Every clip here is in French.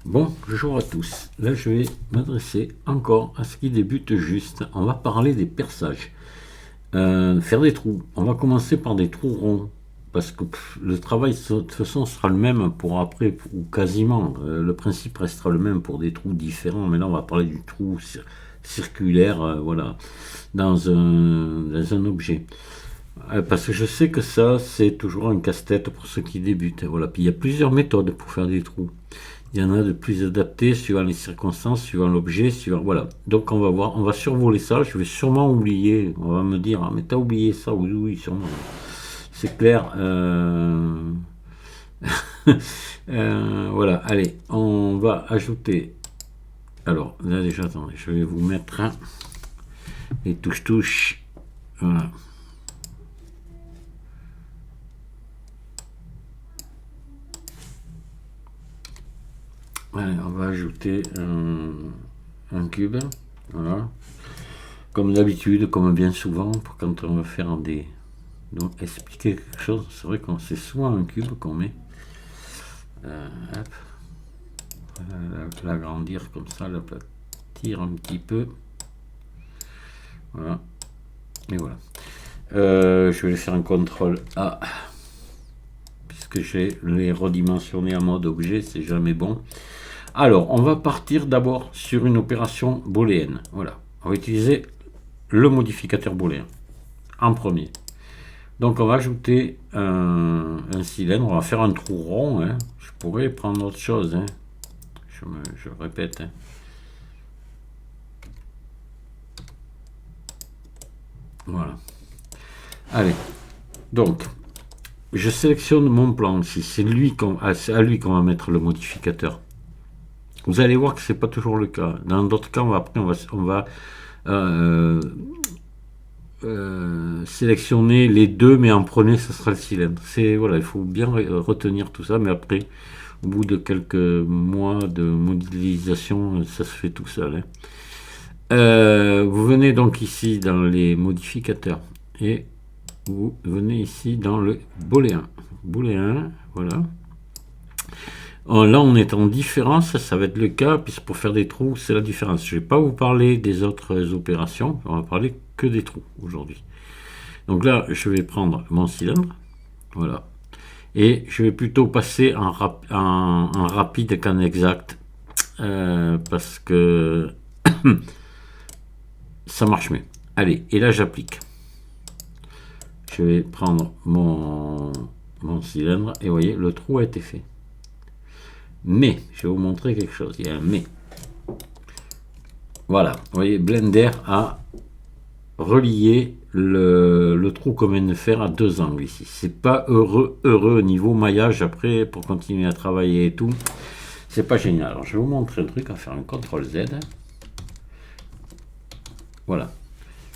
Bonjour à tous. Là, je vais m'adresser encore à ce qui débute juste. On va parler des perçages. Faire des trous. On va commencer par des trous ronds. Parce que le travail, de toute façon, sera le même pour après, ou quasiment. Le principe restera le même pour des trous différents. Mais là, on va parler du trou circulaire, voilà, dans un objet. Parce que je sais que ça, c'est toujours un casse-tête pour ceux qui débutent. Voilà. Puis il y a plusieurs méthodes pour faire des trous. Il y en a de plus adaptés suivant les circonstances, suivant l'objet, suivant. Voilà. Donc on va voir, on va survoler ça. Je vais sûrement oublier. On va me dire, ah, mais t'as oublié ça. Oui, oui, sûrement. C'est clair. Voilà. Allez, on va ajouter. Alors, là déjà, attendez, je vais vous mettre les touches-touches. Voilà. Allez, on va ajouter un cube. Voilà. Comme d'habitude, comme bien souvent, pour quand on va faire des. Donc, expliquer quelque chose, c'est vrai qu'on c'est souvent un cube qu'on met. Hop. L'agrandir comme ça, l'aplatir un petit peu. Voilà. Et voilà. Je vais faire un CTRL A. Puisque j'ai les redimensionner en mode objet, c'est jamais bon. Alors, on va partir d'abord sur une opération booléenne. Voilà. On va utiliser le modificateur booléen en premier. Donc, on va ajouter un cylindre. On va faire un trou rond. Hein. Je pourrais prendre autre chose. Hein. Je répète. Hein. Voilà. Allez. Donc, je sélectionne mon plan ici. C'est à lui qu'on va mettre le modificateur. Vous allez voir que c'est pas toujours le cas. Dans d'autres cas, on va sélectionner les deux, mais en premier, ce sera le cylindre. Voilà, il faut bien retenir tout ça, mais après, au bout de quelques mois de modélisation, ça se fait tout seul. Hein. Vous venez donc ici dans les modificateurs et vous venez ici dans le booléen. Booléen, voilà. Là, on est en différence, ça va être le cas, puisque pour faire des trous, c'est la différence. Je ne vais pas vous parler des autres opérations, on va parler que des trous aujourd'hui. Donc là, je vais prendre mon cylindre, voilà, et je vais plutôt passer en rapide qu'en exact, parce que ça marche mieux. Allez, et là, j'applique. Je vais prendre mon cylindre, et vous voyez, le trou a été fait. Mais, je vais vous montrer quelque chose. Il y a un mais. Voilà, vous voyez, Blender a relié le trou qu'on vient de faire à deux angles ici. C'est pas heureux au niveau maillage après pour continuer à travailler et tout. C'est pas génial. Alors, je vais vous montrer un truc, à faire un CTRL Z. Voilà.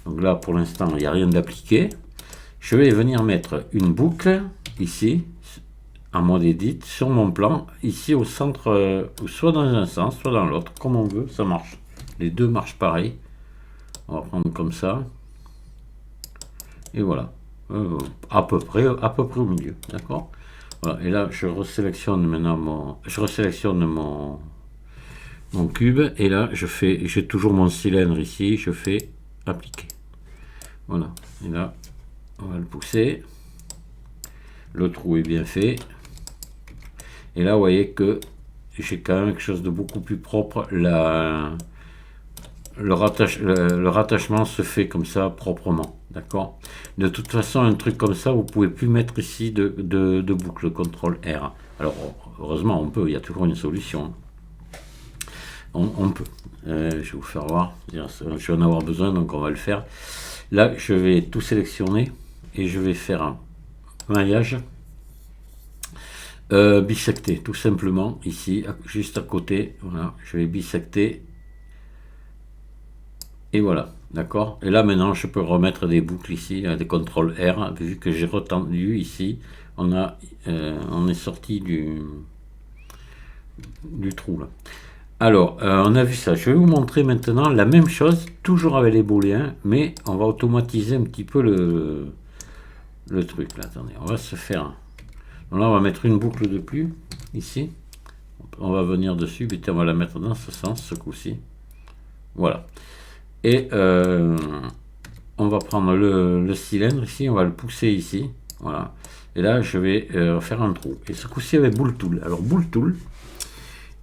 Donc là, pour l'instant, il n'y a rien d'appliqué. Je vais venir mettre une boucle ici. En mode edit sur mon plan, ici au centre, soit dans un sens, soit dans l'autre, comme on veut, ça marche. Les deux marchent pareil. On va prendre comme ça. Et voilà. À peu près au milieu. D'accord. Voilà. Et là, je resélectionne maintenant mon cube. Et là, j'ai toujours mon cylindre ici. Je fais appliquer. Voilà. Et là, on va le pousser. Le trou est bien fait. Et là, vous voyez que j'ai quand même quelque chose de beaucoup plus propre. Le rattachement se fait comme ça, proprement. D'accord. De toute façon, un truc comme ça, vous ne pouvez plus mettre ici de boucle, CTRL R. Alors, heureusement, on peut. Il y a toujours une solution. On peut. Je vais vous faire voir. Je vais en avoir besoin, donc on va le faire. Là, je vais tout sélectionner et je vais faire un maillage. Bisecter tout simplement ici juste à côté, voilà, je vais bisecter et voilà, d'accord. Et là maintenant je peux remettre des boucles ici, des CTRL R, vu que j'ai retendu ici, on est sorti du trou là. Alors on a vu ça, je vais vous montrer maintenant la même chose, toujours avec les booléens, mais on va automatiser un petit peu le truc là. Attendez, on va se faire donc là, on va mettre une boucle de plus, ici. on va venir dessus, et on va la mettre dans ce sens, ce coup-ci. Voilà. Et on va prendre le cylindre ici, on va le pousser ici. Voilà. Et là, je vais faire un trou. Et ce coup-ci avec Boule Tool. Alors, Boule Tool,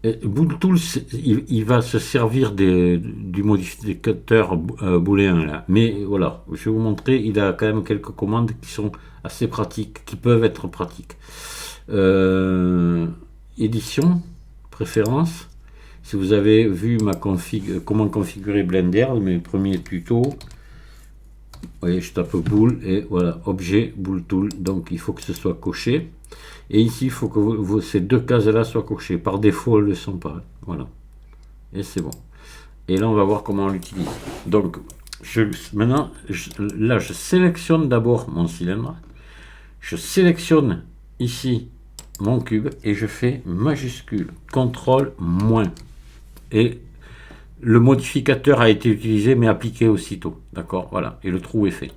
il va se servir du modificateur booléen là. Mais voilà, je vais vous montrer, il a quand même quelques commandes qui sont assez pratiques, qui peuvent être pratiques. Édition, préférence. Si vous avez vu comment configurer Blender, mes premiers tutos, vous voyez, je tape boule et voilà, objet, boule tool. Donc il faut que ce soit coché. Et ici, il faut que ces deux cases-là soient cochées. Par défaut, elles ne le sont pas. Voilà. Et c'est bon. Et là, on va voir comment on l'utilise. Donc, maintenant, là, je sélectionne d'abord mon cylindre. Je sélectionne ici mon cube et je fais majuscule, CTRL-. Et le modificateur a été utilisé, mais appliqué aussitôt. D'accord? Voilà. Et le trou est fait.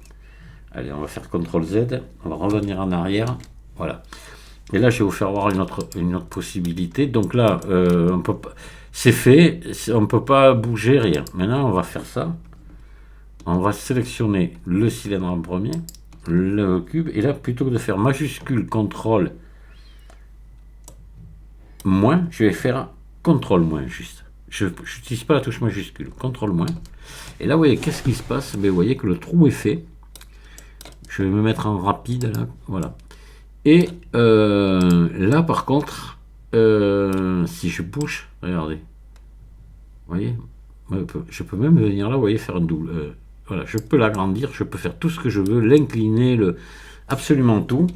Allez, on va faire CTRL-Z. On va revenir en arrière. Voilà. Et là, je vais vous faire voir une autre possibilité. Donc là, c'est fait, on ne peut pas bouger, rien. Maintenant, on va faire ça. On va sélectionner le cylindre en premier, le cube. Et là, plutôt que de faire majuscule, CTRL-, je vais faire CTRL- juste. Je n'utilise pas la touche majuscule, CTRL-. Et là, vous voyez, qu'est-ce qui se passe? Mais vous voyez que le trou est fait. Je vais me mettre en rapide, là. Voilà. Et là, par contre, si je bouge, regardez, vous voyez, je peux même venir là, vous voyez, faire un double. Voilà, je peux l'agrandir, je peux faire tout ce que je veux, l'incliner, absolument tout.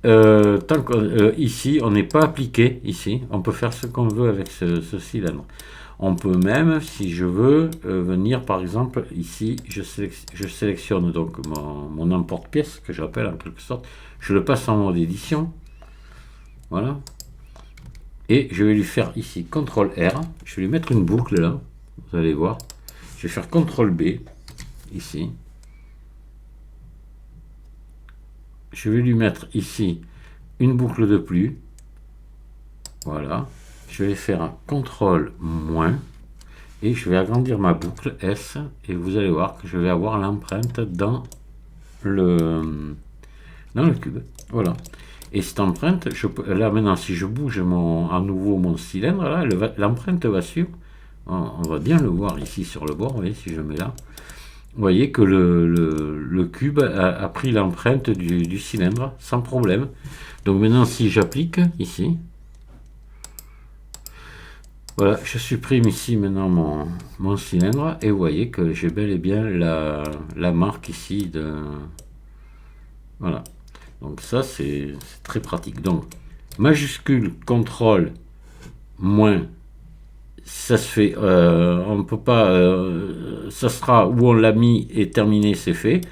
Tant qu'ici, on n'est pas appliqué, ici, on peut faire ce qu'on veut avec ce cylindre. On peut même, si je veux, venir par exemple ici, je sélectionne donc mon emporte-pièce, que j'appelle en quelque sorte, je le passe en mode édition, voilà, et je vais lui faire ici CTRL-R, je vais lui mettre une boucle là, vous allez voir, je vais faire CTRL-B, ici, je vais lui mettre ici une boucle de plus, voilà, je vais faire un CTRL-, et je vais agrandir ma boucle S, et vous allez voir que je vais avoir l'empreinte dans le cube. Voilà. Et cette empreinte, là maintenant, si je bouge à nouveau mon cylindre, là, l'empreinte va suivre. On va bien le voir ici sur le bord, vous voyez, si je mets là. Vous voyez que le cube a pris l'empreinte du cylindre sans problème. Donc maintenant, si j'applique ici, voilà, je supprime ici maintenant mon cylindre et vous voyez que j'ai bel et bien la marque ici de... Voilà. Donc ça, c'est très pratique. Donc, majuscule, CTRL-, ça se fait, on ne peut pas, ça sera où on l'a mis et terminé, c'est fait.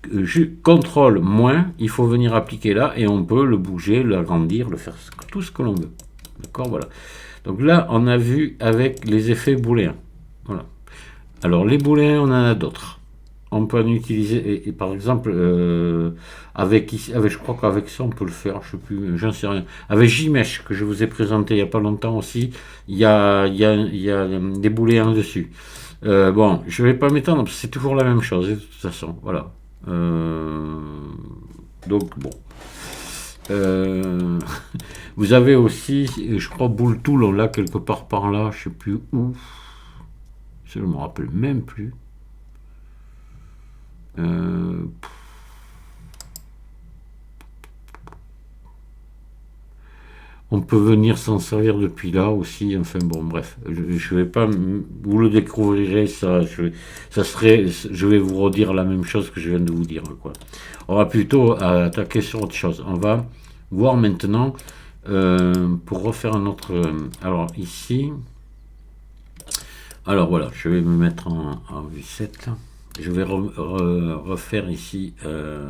CTRL-, il faut venir appliquer là et on peut le bouger, l'agrandir, le faire tout ce que l'on veut. D'accord, voilà. Donc là, on a vu avec les effets booléens. Voilà. Alors, les booléens, on en a d'autres. On peut en utiliser, et par exemple, je crois qu'avec ça, on peut le faire, je sais plus, j'en sais rien. Avec JMesh, que je vous ai présenté il n'y a pas longtemps aussi, il y a des booléens dessus. Bon, je ne vais pas m'étendre, parce que c'est toujours la même chose, de toute façon, voilà. Donc, bon. Vous avez aussi, je crois, Boule Tool, on l'a quelque part par là, je ne sais plus où. Je ne me rappelle même plus. On peut venir s'en servir depuis là aussi, enfin bon, bref, je vais pas, vous le découvrirez, ça, je vais vous redire la même chose que je viens de vous dire, quoi. On va plutôt attaquer sur autre chose. On va voir maintenant, pour refaire un autre, alors ici, alors voilà, je vais me mettre en vue 7, je vais refaire ici, je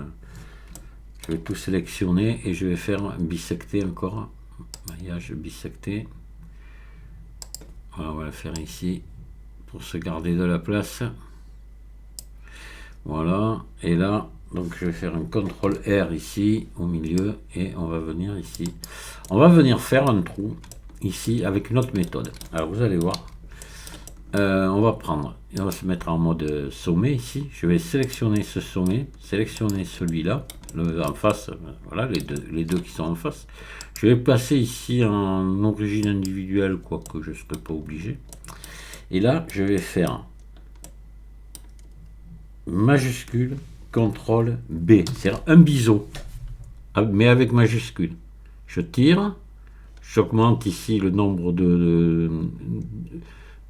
vais tout sélectionner et je vais faire bisecter encore. Maillage bisecté. Voilà, on va le faire ici pour se garder de la place. Voilà, et là, donc je vais faire un CTRL-R ici au milieu et on va venir ici. On va venir faire un trou. ici avec une autre méthode. Alors vous allez voir, on va prendre, et on va se mettre en mode sommet ici. Je vais sélectionner ce sommet, sélectionner celui-là, en face, voilà, les deux qui sont en face. Je vais passer ici en origine individuelle, quoique je ne serai pas obligé. Et là, je vais faire majuscule, CTRL B, c'est un biseau, mais avec majuscule. Je tire, j'augmente ici le nombre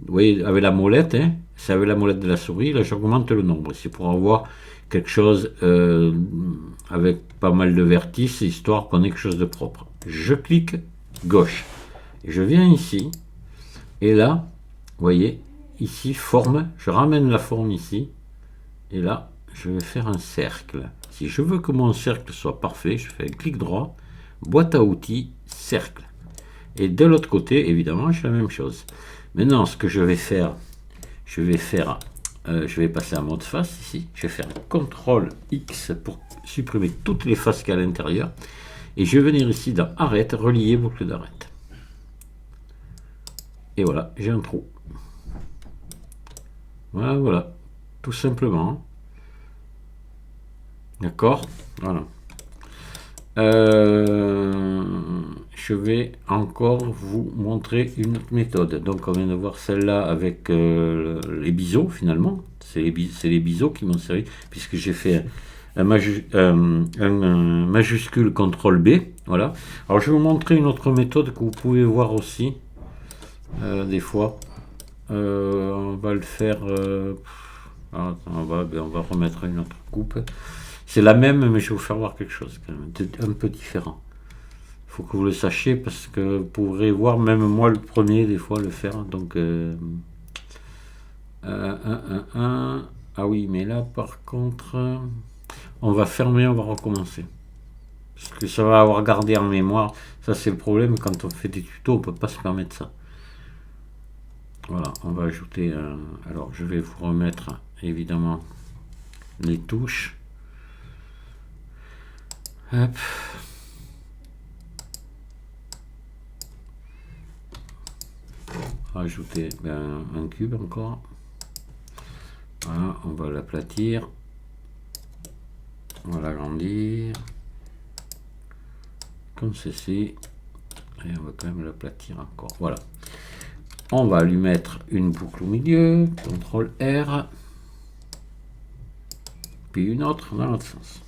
vous voyez, avec la molette, hein, c'est avec la molette de la souris, là j'augmente le nombre. C'est pour avoir quelque chose avec pas mal de vertices, histoire qu'on ait quelque chose de propre. Je clique gauche. Et je viens ici, et là, vous voyez, ici, forme, je ramène la forme ici, et là, je vais faire un cercle. Si je veux que mon cercle soit parfait, je fais un clic droit, boîte à outils, cercle. Et de l'autre côté, évidemment, je fais la même chose. Maintenant, ce que je vais faire, je vais passer en mode face ici. Je vais faire CTRL X pour supprimer toutes les faces qu'il y a à l'intérieur. Et je vais venir ici dans arrête, relier boucle d'arrête. Et voilà, j'ai un trou. Voilà, voilà, tout simplement. D'accord, voilà. Je vais encore vous montrer une autre méthode. Donc on vient de voir celle-là avec les biseaux finalement. C'est les biseaux qui m'ont servi puisque j'ai fait un majuscule CTRL B. Voilà. Alors je vais vous montrer une autre méthode que vous pouvez voir aussi des fois. On va le faire. On va remettre une autre coupe. C'est la même, mais je vais vous faire voir quelque chose quand même, un peu différent. Il faut que vous le sachiez parce que vous pourrez voir, même moi le premier, des fois le faire. Donc, ah oui, mais là par contre, on va fermer, on va recommencer. Parce que ça va avoir gardé en mémoire. Ça, c'est le problème quand on fait des tutos, on peut pas se permettre ça. Voilà, on va ajouter. Alors, je vais vous remettre évidemment les touches. Hop. Rajouter un cube encore. Voilà, on va l'aplatir. On va l'agrandir. Comme ceci. Et on va quand même l'aplatir encore. Voilà. On va lui mettre une boucle au milieu. CTRL R. Puis une autre dans l'autre sens.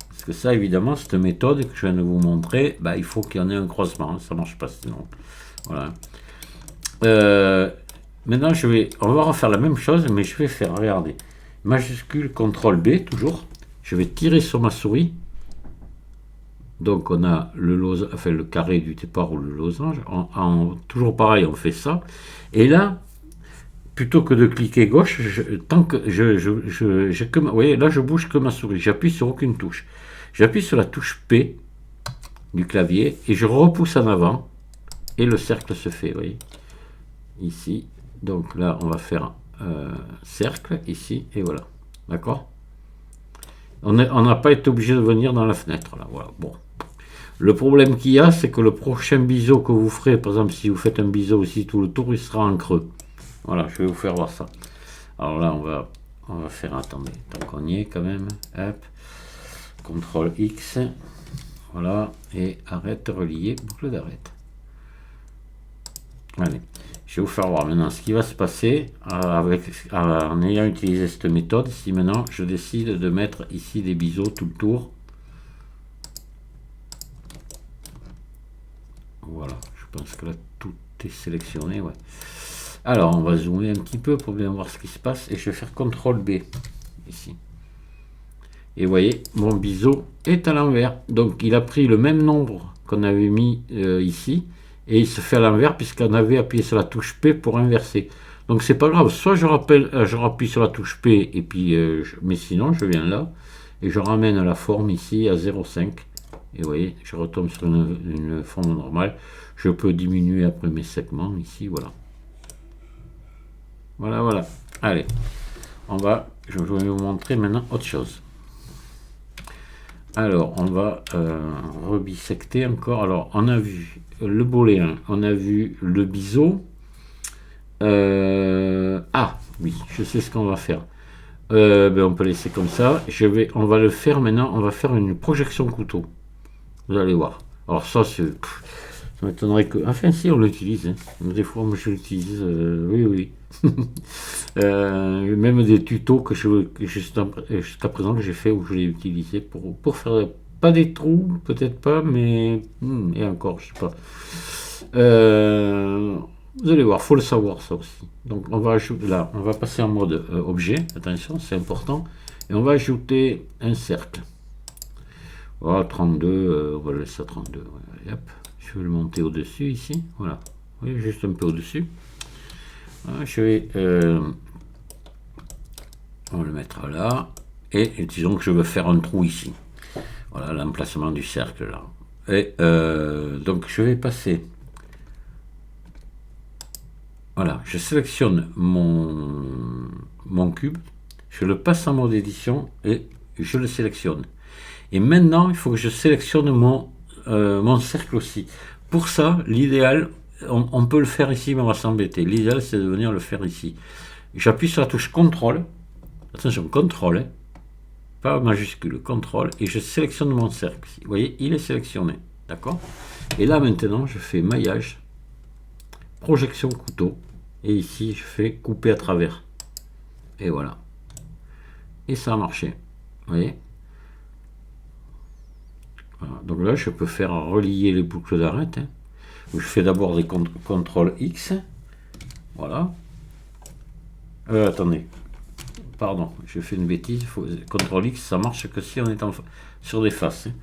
Parce que ça, évidemment, cette méthode que je viens de vous montrer, bah, il faut qu'il y en ait un croisement. Ça ne marche pas sinon. Voilà. Maintenant, on va refaire la même chose, mais je vais faire, regardez, majuscule CTRL B, toujours. Je vais tirer sur ma souris. Donc, on a le carré du départ ou le losange. Toujours pareil, on fait ça. Et là, plutôt que de cliquer gauche, tant que vous voyez, là, je bouge que ma souris. J'appuie sur aucune touche. J'appuie sur la touche P du clavier et je repousse en avant. Et le cercle se fait, vous voyez. Ici. Donc là, on va faire cercle ici et voilà. D'accord. On n'a pas été obligé de venir dans la fenêtre. Là, voilà. Bon. Le problème qu'il y a, c'est que le prochain biseau que vous ferez, par exemple, si vous faites un biseau ici tout le tour, il sera en creux. Voilà, je vais vous faire voir ça. Alors là, on va faire, attendez, tant qu'on y est quand même. Hop. CTRL X. Voilà. Et arrête, relier, boucle d'arrête. Allez. Je vais vous faire voir maintenant ce qui va se passer en ayant utilisé cette méthode. Si maintenant je décide de mettre ici des biseaux tout le tour. Voilà, je pense que là tout est sélectionné. Ouais. Alors on va zoomer un petit peu pour bien voir ce qui se passe. Et je vais faire CTRL B ici. Et vous voyez, mon biseau est à l'envers. Donc il a pris le même nombre qu'on avait mis ici. Et il se fait à l'envers puisqu'on avait appuyé sur la touche P pour inverser. Donc c'est pas grave, soit je rappuie sur la touche P et puis mais sinon je viens là et je ramène la forme ici à 0,5 et vous voyez, je retombe sur une forme normale. Je peux diminuer après mes segments ici, voilà. Voilà, voilà. Allez, je vais vous montrer maintenant autre chose. Alors, on va rebisecter encore. Alors, on a vu le boléen, on a vu le biseau. Ah, oui, je sais ce qu'on va faire. Ben, on peut laisser comme ça. On va le faire maintenant. On va faire une projection couteau. Vous allez voir. Alors ça, ça m'étonnerait que. Enfin, si, on l'utilise, hein. Des fois, moi, je l'utilise. Oui, oui. Même des tutos que jusqu'à présent que j'ai fait où je l'ai utilisé pour faire pas des trous, peut-être pas, mais et encore, je sais pas. Euh, vous allez voir, faut le savoir ça aussi. Donc on va ajouter là, on va passer en mode objet. Attention, c'est important. Et on va ajouter un cercle. Voilà, 32, on va le laisser à 32. Voilà, hop. Je vais le monter au-dessus ici. Voilà. Oui, juste un peu au-dessus. Voilà, on va le mettre là. Et disons que je veux faire un trou ici. Voilà l'emplacement du cercle là. Et donc je vais passer. Voilà, je sélectionne mon cube, je le passe en mode édition et je le sélectionne. Et maintenant, il faut que je sélectionne mon cercle aussi. Pour ça, l'idéal, on peut le faire ici, mais on va s'embêter. L'idéal, c'est de venir le faire ici. J'appuie sur la touche CTRL. Attention, CTRL, hein, pas majuscule, CTRL, et je sélectionne mon cercle. Vous voyez, il est sélectionné. D'accord? Et là, maintenant, je fais maillage, projection couteau. Et ici, je fais couper à travers. Et voilà. Et ça a marché. Vous voyez? Voilà. Donc là, je peux faire relier les boucles d'arête. Hein. Je fais d'abord des CTRL X. Voilà. Attendez. Pardon, j'ai fait une bêtise. CTRL X, ça marche que si on est sur des faces. Hein.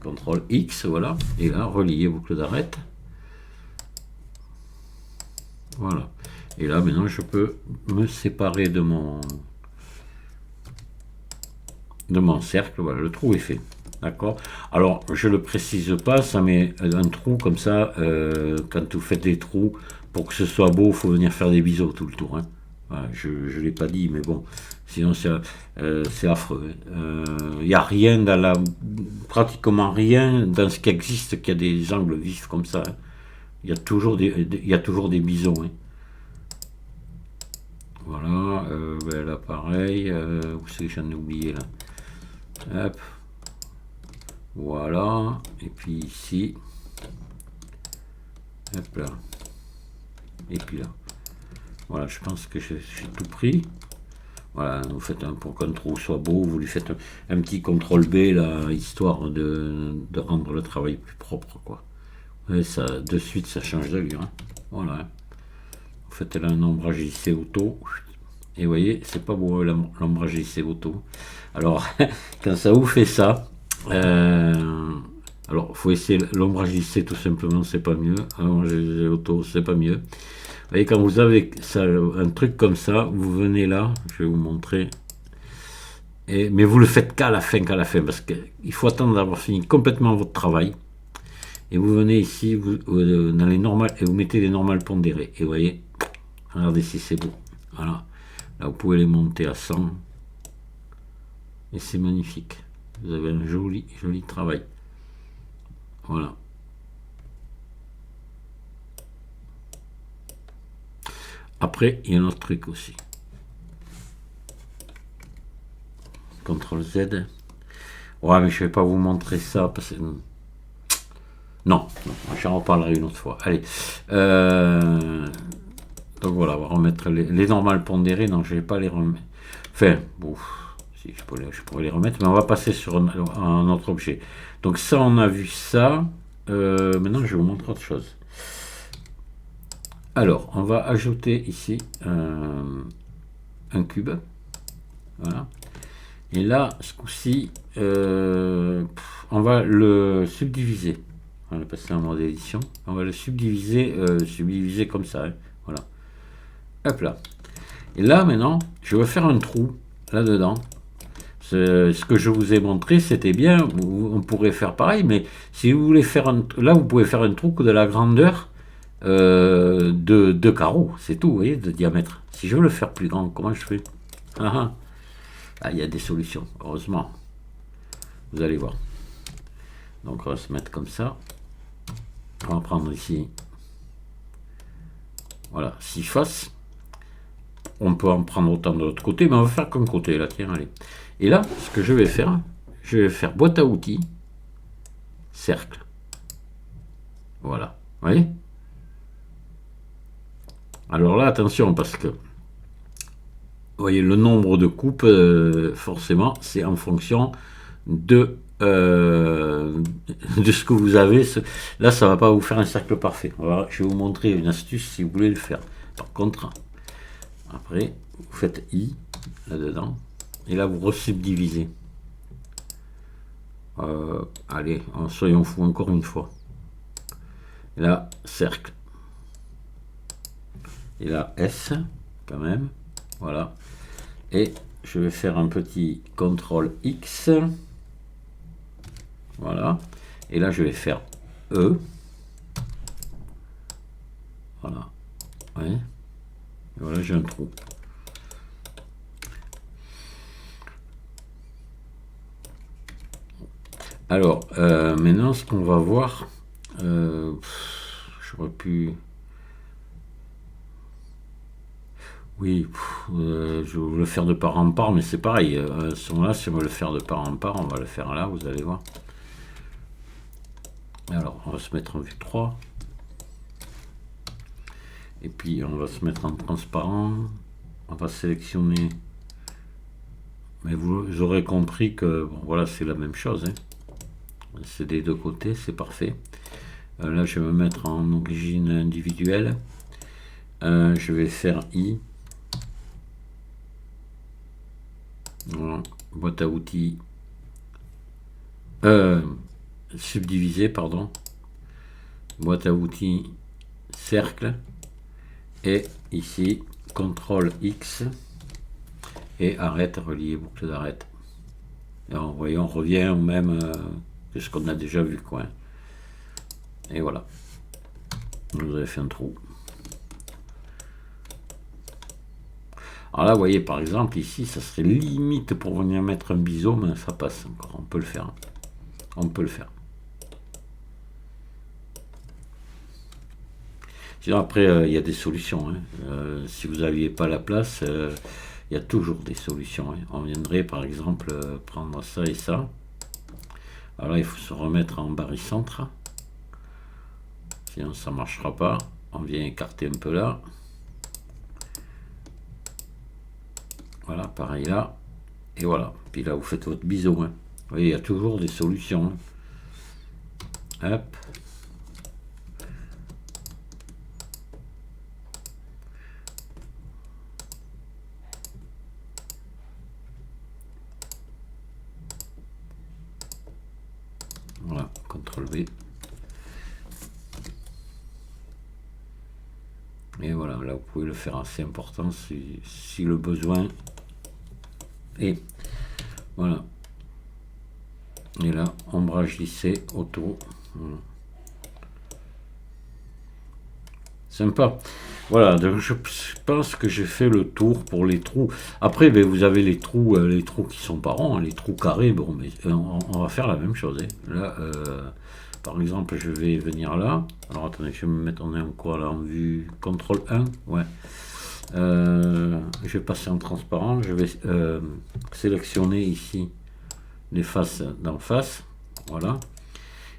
CTRL X, voilà. Et là, relier boucle d'arête. Voilà. Et là, maintenant, je peux me séparer de mon cercle. Voilà, le trou est fait. D'accord. Alors, je le précise pas, ça met un trou comme ça. Quand vous faites des trous, pour que ce soit beau, il faut venir faire des biseaux tout le tour. Hein. Voilà, je ne l'ai pas dit, mais bon, sinon c'est affreux. Il n'y a rien pratiquement rien dans ce qui existe qui a des angles vifs comme ça. Hein. Il y a toujours des bisons. Hein. Voilà, ben là pareil, où c'est que j'en ai oublié là. Hop, voilà, et puis ici, hop là, et puis là. Voilà, je pense que j'ai tout pris. Voilà, vous faites pour qu'un trou soit beau, vous lui faites un petit CTRL B là, histoire de rendre le travail plus propre, quoi. Et ça, de suite, ça change d'allure. Hein. Voilà. Vous faites là un ombrage JC auto. Et vous voyez, c'est pas beau l'ombrage JC auto. Alors, quand ça vous fait ça, alors faut essayer l'ombrage JC tout simplement, c'est pas mieux. L'ombrage JC auto, c'est pas mieux. Vous voyez, quand vous avez ça, un truc comme ça, vous venez là, je vais vous montrer. Mais vous le faites qu'à la fin, parce qu'il faut attendre d'avoir fini complètement votre travail. Et vous venez ici, dans les normales, et vous mettez les normales pondérées. Et vous voyez, regardez si c'est beau. Voilà. Là, vous pouvez les monter à 100. Et c'est magnifique. Vous avez un joli, joli travail. Voilà. Après, il y a un autre truc aussi. CTRL Z. Ouais, mais je vais pas vous montrer ça parce que... Non, j'en reparlerai une autre fois. Allez. Donc voilà, on va remettre les normales pondérées. Non, je vais pas les remettre. Enfin, bon, si je pourrais les remettre, mais on va passer sur un autre objet. Donc ça, on a vu ça. Maintenant, je vais vous montrer autre chose. Alors, on va ajouter ici un cube. Voilà. Et là, ce coup-ci, on va le subdiviser. On va passer en mode édition. On va le subdiviser comme ça. Hein. Voilà. Hop là. Et là, maintenant, je vais faire un trou là-dedans. Ce que je vous ai montré, c'était bien. On pourrait faire pareil, mais si vous voulez faire là, vous pouvez faire un trou de la grandeur de 2 carreaux. C'est tout, vous voyez, de diamètre. Si je veux le faire plus grand, comment je fais? Il y a des solutions, heureusement. Vous allez voir. Donc on va se mettre comme ça. On va prendre ici, voilà, 6 faces. On peut en prendre autant de l'autre côté, mais on va faire qu'un côté là, tiens, allez. Et là, ce que je vais faire boîte à outils, cercle. Voilà, vous voyez? Alors là, attention, parce que, vous voyez, le nombre de coupes, forcément, c'est en fonction de ce que vous avez. Là, ça va pas vous faire un cercle parfait. Voilà, je vais vous montrer une astuce si vous voulez le faire. Par contre, après, vous faites I là-dedans, et là, vous resubdivisez. Allez, soyons fous encore une fois. Et là, cercle. Et là, S, quand même. Voilà. Et je vais faire un petit CTRL X. Voilà. Et là, je vais faire E. Voilà. Ouais. Et voilà, j'ai un trou. Alors, maintenant, ce qu'on va voir, j'aurais pu... Oui, je vais le faire de part en part, mais c'est pareil. Si on veut le faire de part en part, on va le faire là, vous allez voir. Alors, on va se mettre en vue 3. Et puis, on va se mettre en transparent. On va sélectionner. Mais vous aurez compris que, bon, voilà, c'est la même chose. Hein. C'est des deux côtés, c'est parfait. Là, je vais me mettre en origine individuelle. Je vais faire I. Voilà. Boîte à outils. Subdiviser, pardon. Boîte à outils, cercle. Et ici, CTRL X. Et arrête, relier boucle d'arrête. Et vous voyez, on revient au même que ce qu'on a déjà vu, quoi. Et voilà. Vous avez fait un trou. Alors là, vous voyez, par exemple, ici, ça serait limite pour venir mettre un biseau, mais ça passe encore. On peut le faire. On peut le faire. Sinon, après, il y a des solutions. Hein. Si vous n'aviez pas la place, il y a toujours des solutions. Hein. On viendrait, par exemple, prendre ça et ça. Alors là, il faut se remettre en barycentre. Sinon, ça ne marchera pas. On vient écarter un peu là. Voilà, pareil là. Et voilà. Puis là, vous faites votre biseau. Hein. Vous voyez, il y a toujours des solutions. Hein. Hop. Voilà, CTRL V. Et voilà, là vous pouvez le faire assez important si le besoin est. Voilà. Et là, ombrage lissé, auto. Voilà. Sympa. Voilà, donc je pense que j'ai fait le tour pour les trous. Après, ben, vous avez les trous qui sont pas ronds, les trous carrés. Bon, mais on va faire la même chose. Hein. Là, par exemple, je vais venir là. Alors attendez, je vais me mettre en quoi là, en vue CTRL 1. Ouais. Je vais passer en transparent. Je vais sélectionner ici les faces d'en face. Voilà.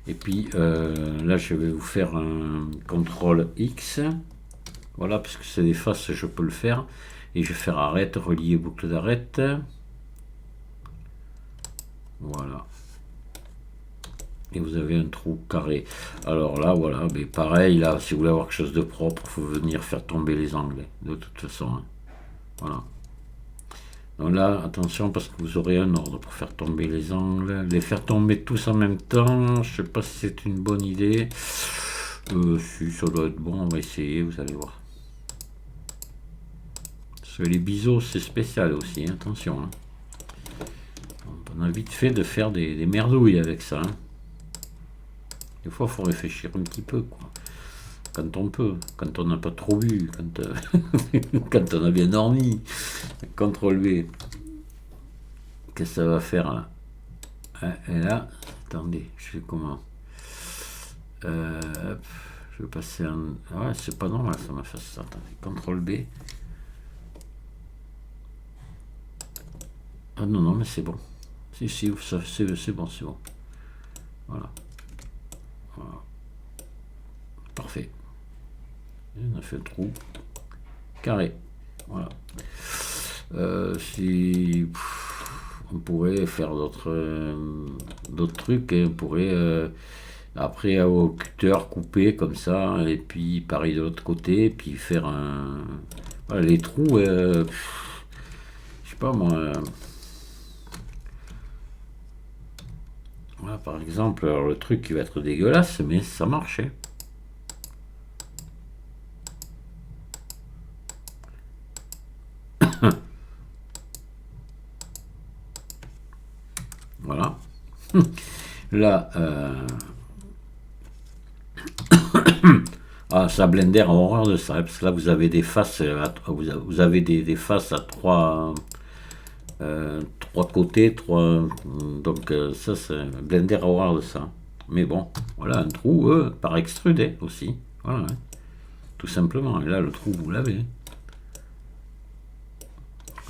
Et puis là, je vais vous faire un CTRL X. Voilà, parce que c'est des faces, je peux le faire. Et je vais faire arrête, relier boucle d'arrête. Voilà. Et vous avez un trou carré. Alors là, voilà, mais pareil, là, si vous voulez avoir quelque chose de propre, il faut venir faire tomber les angles, de toute façon. Hein. Voilà. Donc là, attention, parce que vous aurez un ordre pour faire tomber les angles. Les faire tomber tous en même temps, je sais pas si c'est une bonne idée. Si, ça doit être bon, on va essayer, vous allez voir. Parce que les biseaux, c'est spécial aussi, hein, attention. Hein. On a vite fait de faire des merdouilles avec ça. Hein. Des fois, il faut réfléchir un petit peu, quoi. Quand on peut, quand on n'a pas trop bu, quand on a bien dormi. CTRL V. Qu'est-ce que ça va faire là? Et là, Attendez, je sais comment. Je vais passer en... Ah ouais, c'est pas normal ça m'a fait ça. Attendez, CTRL B. Ah non, non, mais c'est bon. Si, si, c'est bon, c'est bon. Voilà. Voilà. Parfait. Et on a fait un trou. Carré. Voilà. Si... on pourrait faire d'autres trucs. Et on pourrait... après, au cutter, couper comme ça. Et puis, pareil de l'autre côté. Puis faire un... Voilà, les trous... je sais pas moi... voilà, par exemple, alors le truc qui va être dégueulasse, mais ça marchait. Voilà. Là, ah, ça Blender a horreur de ça, parce que là vous avez des faces, vous avez des faces à trois côtés, donc ça, Blender a horreur de ça. Mais bon, voilà un trou par extrudé aussi, voilà, hein, tout simplement. Et là le trou vous l'avez.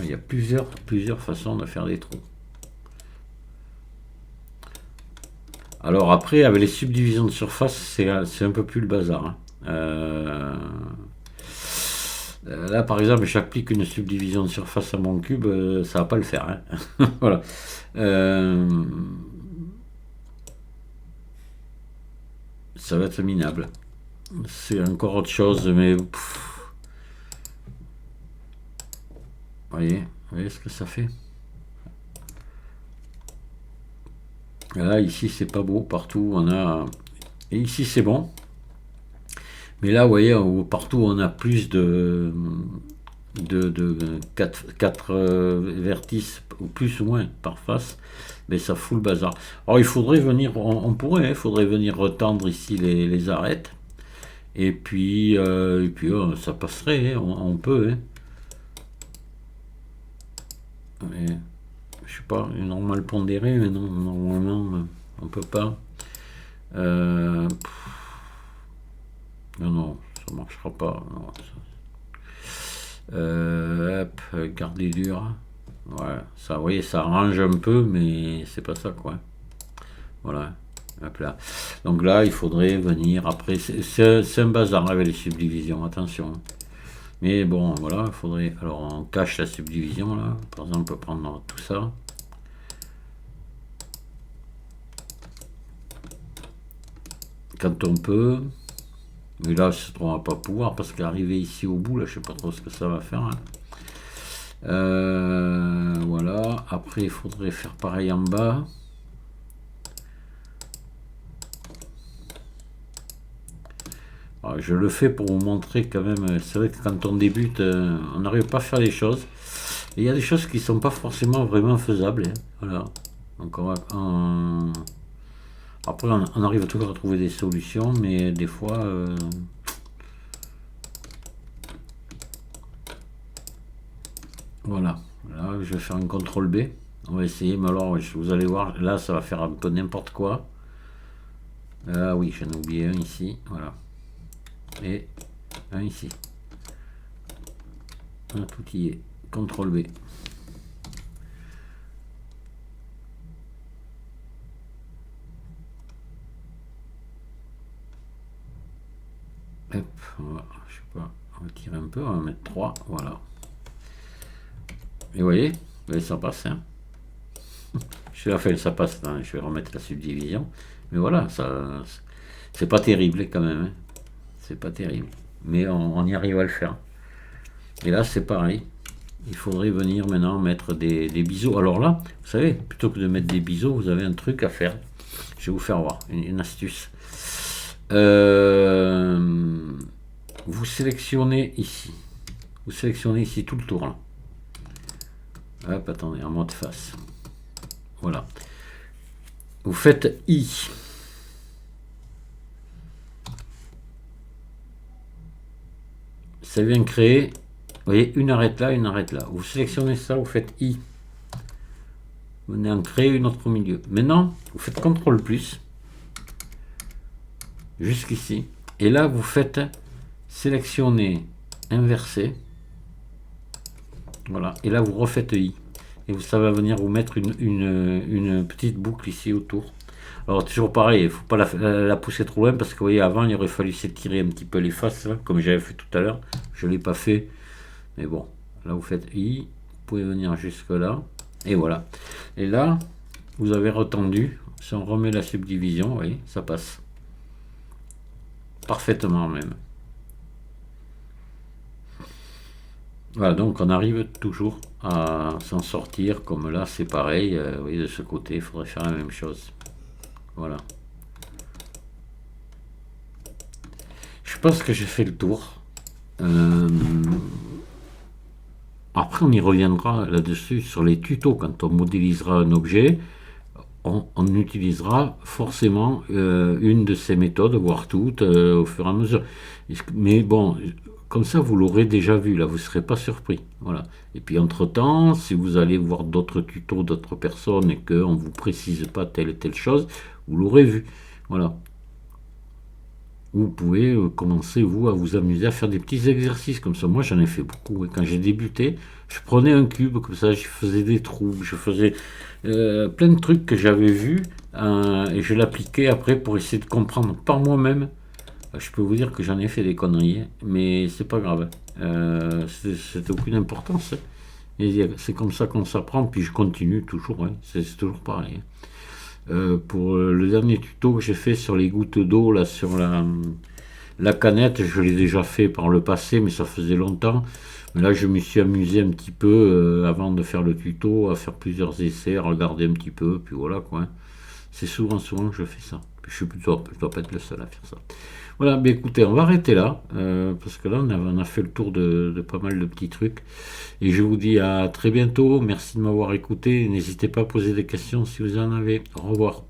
Il y a plusieurs façons de faire des trous. Alors après, avec les subdivisions de surface, c'est un peu plus le bazar, hein. Là, par exemple, j'applique une subdivision de surface à mon cube, ça va pas le faire, hein. Voilà. Ça va être minable. C'est encore autre chose, mais voyez ce que ça fait. Là, ici, c'est pas beau. Partout, on a... Et ici, c'est bon. Mais là, vous voyez, partout, on a plus de 4 vertices, ou plus ou moins, par face. Mais ça fout le bazar. Alors, il faudrait venir... On pourrait, il faudrait venir retendre ici les arêtes. Et puis, ça passerait, hein, on peut. Hein. Mais, je sais pas, normal pondéré, mais non, normalement, on peut pas. Non, non, ça marchera pas. Non, hop, garder dur. Ouais, ça, vous voyez, ça arrange un peu, mais c'est pas ça, quoi. Voilà. Hop là. Donc là, il faudrait venir après. C'est un bazar avec les subdivisions, attention. Mais bon, voilà, il faudrait. Alors, on cache la subdivision là. Par exemple, on peut prendre tout ça. Quand on peut. Mais là, on va pas pouvoir parce qu'arriver ici au bout, là, je sais pas trop ce que ça va faire, hein. Voilà. Après, il faudrait faire pareil en bas. Alors, je le fais pour vous montrer quand même. C'est vrai que quand on débute, on n'arrive pas à faire les choses. Et il y a des choses qui sont pas forcément vraiment faisables, hein. Voilà. Donc après, on arrive toujours à trouver des solutions, mais des fois, voilà. Là, je vais faire un CTRL B. On va essayer, mais alors, vous allez voir, là, ça va faire un peu n'importe quoi. Ah oui, j'en ai oublié un ici, voilà. Et un ici. Un tout y est. CTRL B. Hop, je sais pas, on va tirer un peu, on va mettre 3, voilà. Et vous voyez, ça passe, hein. Je vais la faire, ça passe, hein, je vais remettre la subdivision. Mais voilà, ça, c'est pas terrible quand même, hein. C'est pas terrible. Mais on y arrive à le faire. Et là, c'est pareil. Il faudrait venir maintenant mettre des biseaux. Alors là, vous savez, plutôt que de mettre des biseaux, vous avez un truc à faire. Je vais vous faire voir une astuce. Vous sélectionnez ici. Vous sélectionnez ici tout le tour, là. Hop, attendez, en mode face. Voilà. Vous faites I. Ça vient créer, vous voyez, une arête là, une arête là. Vous sélectionnez ça, vous faites I. Vous venez en créer une autre au milieu. Maintenant, vous faites CTRL plus jusqu'ici. Et là, vous faites sélectionner, inverser. Voilà. Et là, vous refaites I. Et ça va venir vous mettre une petite boucle ici autour. Alors, toujours pareil, il ne faut pas la pousser trop loin parce que vous voyez, avant, il aurait fallu s'étirer un petit peu les faces, là, comme j'avais fait tout à l'heure. Je ne l'ai pas fait. Mais bon, là, vous faites I. Vous pouvez venir jusque là. Et voilà. Et là, vous avez retendu. Si on remet la subdivision, vous voyez, ça passe. Parfaitement même. Voilà, donc on arrive toujours à s'en sortir, comme là c'est pareil, vous voyez, de ce côté il faudrait faire la même chose. Voilà. Je pense que j'ai fait le tour. Après on y reviendra là-dessus sur les tutos. Quand on modélisera un objet, on utilisera forcément une de ces méthodes, voire toutes, au fur et à mesure. Mais bon, comme ça, vous l'aurez déjà vu, là, vous ne serez pas surpris. Voilà. Et puis, entre-temps, si vous allez voir d'autres tutos d'autres personnes et qu'on ne vous précise pas telle et telle chose, vous l'aurez vu. Voilà. Vous pouvez commencer, vous, à vous amuser à faire des petits exercices comme ça. Moi, j'en ai fait beaucoup. Et quand j'ai débuté, je prenais un cube comme ça, je faisais des trous, je faisais plein de trucs que j'avais vus et je l'appliquais après pour essayer de comprendre par moi-même. Je peux vous dire que j'en ai fait des conneries, mais c'est pas grave. C'est aucune importance. C'est comme ça qu'on s'apprend, puis je continue toujours. Hein. C'est toujours pareil. Pour le dernier tuto que j'ai fait sur les gouttes d'eau, là, sur la canette, je l'ai déjà fait par le passé, mais ça faisait longtemps. Mais là, je me suis amusé un petit peu avant de faire le tuto, à faire plusieurs essais, à regarder un petit peu, puis voilà quoi. C'est souvent que je fais ça. Je dois pas être le seul à faire ça. Voilà, mais écoutez, on va arrêter là, parce que là, on a fait le tour de pas mal de petits trucs. Et je vous dis à très bientôt. Merci de m'avoir écouté. N'hésitez pas à poser des questions si vous en avez. Au revoir.